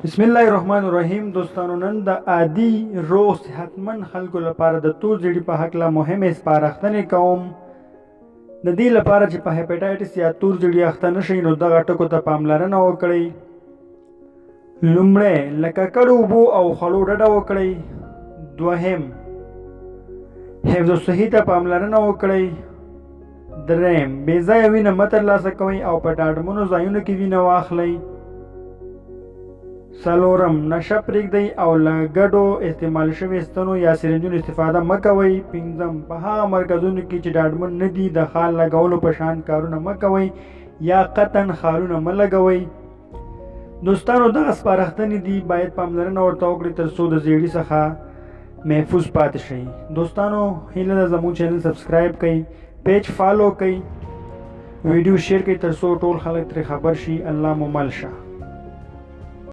بسم الله الرحمن الرحیم. دوستانو نن د عادي روغ صحتمند خلکو لپاره د تور زیړي په هکله مهمې سپارښتنې کوم. د دې لپاره چې په هیپاټایټس یا تور زیړي اخته نشئ نو دغه ټکو ته پاملرنه وکړئ. لومړی له ککړو اوبو او خوړو ډډه وکړئ. دوهم حفظ الصحي ته پاملرنه وکړئ. دریم بې ځایه وینه مه ترلاسه کوئ او په ډاډمنو ځایونو کې وینه واخلئ. څلورم نشه پرېږدئ او له ګډو استعمال شوي ستنو یا سرنجونو استفاده مه کوئ. پنځم په هغه مرکزونو کې چې ډاډمن نه دي د خال لګولو په شان کارونه مه کوئ یا قطعا خالونه مه لګوئ. دوستانو دغه سپارښتنې دي، باید پاملرنه ورته وکړئ تر څو د زیړي څخه محفوظ پاتې شئ. دوستانو هیله ده زموږ چینل سبسکرایب کړئ، پیج فالو کړئ، ویډیو شیر کړئ تر څو ټول خلک ترې خبر شي. الله مو مل شه.